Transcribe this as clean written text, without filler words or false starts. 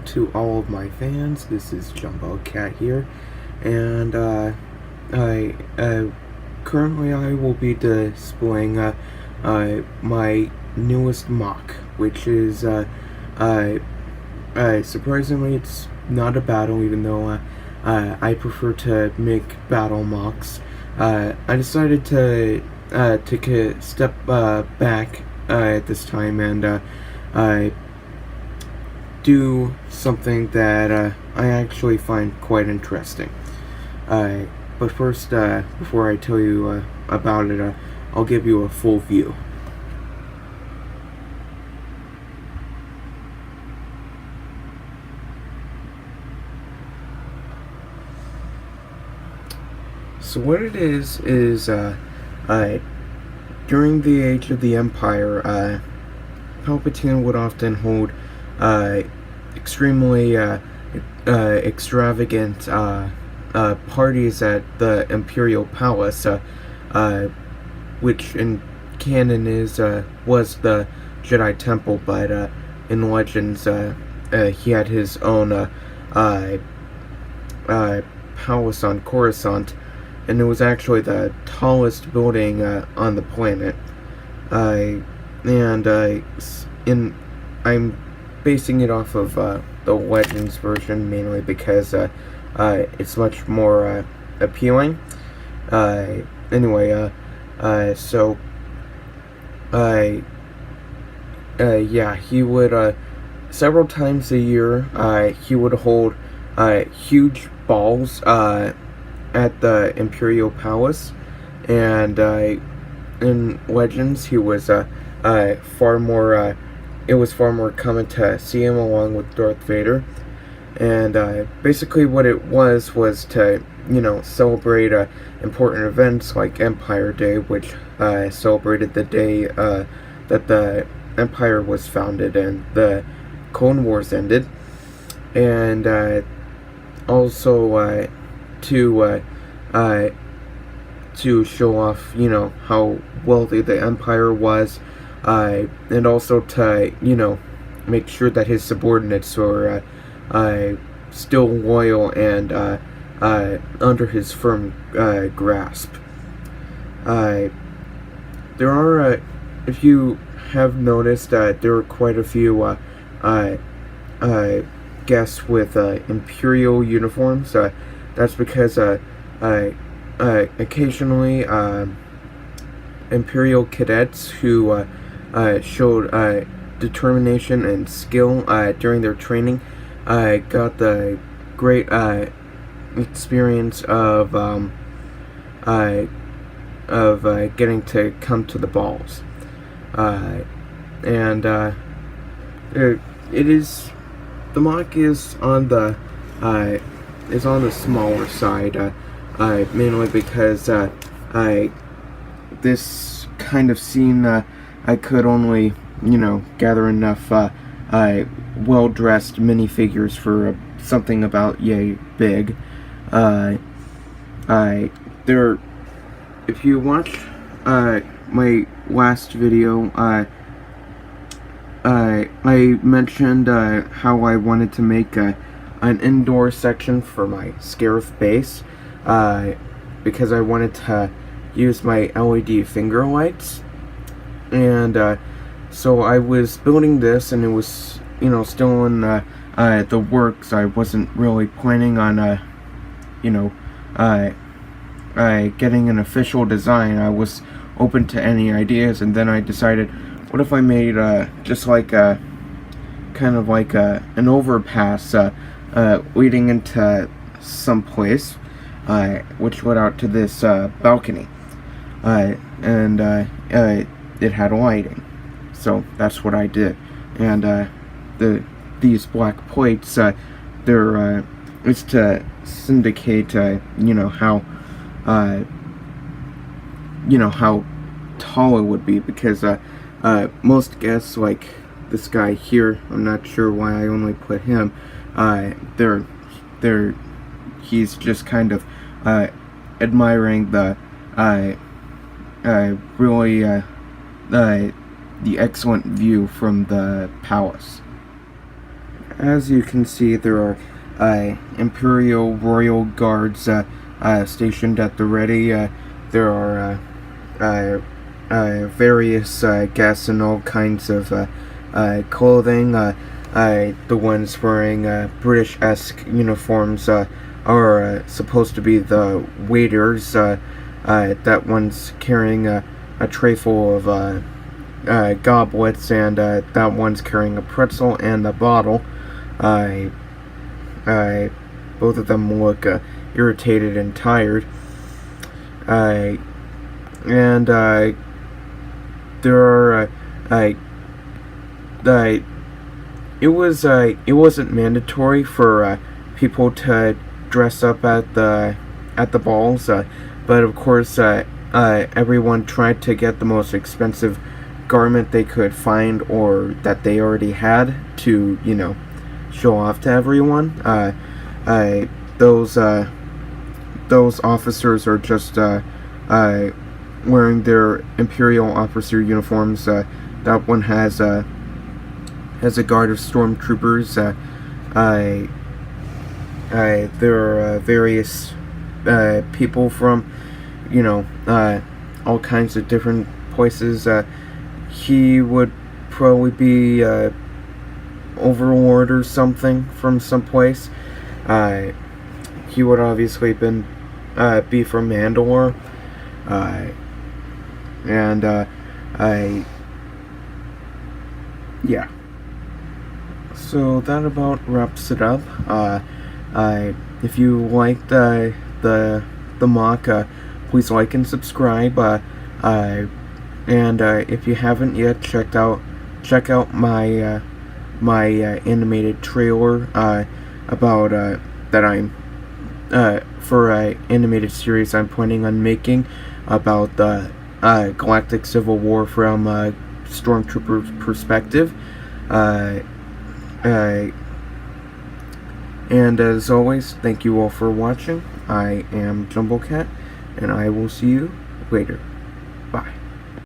to all of my fans. This is Jumbo Cat here, and I currently I will be displaying my newest MOC, which is surprisingly it's not a battle, even though I prefer to make battle MOCs. I decided to take a step back at this time and do something that I actually find quite interesting. But first, before I tell you about it, I'll give you a full view. So what it is during the age of the Empire, Palpatine would often hold extremely extravagant parties at the Imperial Palace, which in canon was the Jedi Temple, but in Legends he had his own palace on Coruscant, and it was actually the tallest building on the planet. I'm basing it off of the Legends version, mainly because it's much more appealing. He would several times a year he would hold huge balls at the Imperial Palace, and in Legends he was far more it was far more common to see him along with Darth Vader. And basically what it was to, celebrate important events like Empire Day, which celebrated the day that the Empire was founded and the Clone Wars ended, and also to show off, how wealthy the Empire was, and also to, make sure that his subordinates were still loyal and under his firm grasp. There are, if you have noticed, there are quite a few guests with Imperial uniforms. That's because occasionally Imperial cadets who showed determination and skill during their training got the great experience of getting to come to the balls, it is the MOC is on the smaller side, mainly because this kind of scene I could only gather enough well-dressed minifigures for something about yay big. If you watch my last video, I mentioned how I wanted to make an indoor section for my Scarif base, because I wanted to use my LED finger lights, and so I was building this, and it was still in the works. I wasn't really planning on getting an official design. I was open to any ideas, and then I decided, what if I made just like a kind of like an overpass leading into some place, which led out to this balcony, and it had lighting. So that's what I did, and these black plates, they're is to syndicate, how tall it would be, because most guests, like this guy here, I'm not sure why I only put him, he's just kind of admiring the the excellent view from the palace. as you can see, there are Imperial Royal Guards stationed at the ready. There are various guests in all kinds of clothing. The ones wearing British-esque uniforms are supposed to be the waiters. That one's carrying a tray full of goblets, and that one's carrying a pretzel and a bottle. Both of them look irritated and tired. And there are it wasn't mandatory for people to dress up at the balls, but of course everyone tried to get the most expensive garment they could find or that they already had to, show off to everyone. Those officers are just wearing their Imperial officer uniforms. That one has a guard of stormtroopers. There are various people from, all kinds of different places. He would probably be Overlord or something from someplace. He would obviously be from Mandalore. Yeah. So that about wraps it up. If you liked the MOC, please like and subscribe. And if you haven't yet, check out my my animated trailer about that I'm for an animated series I'm planning on making about the Galactic Civil War from Stormtrooper's perspective. And as always, thank you all for watching. I am Jumblecat, and I will see you later.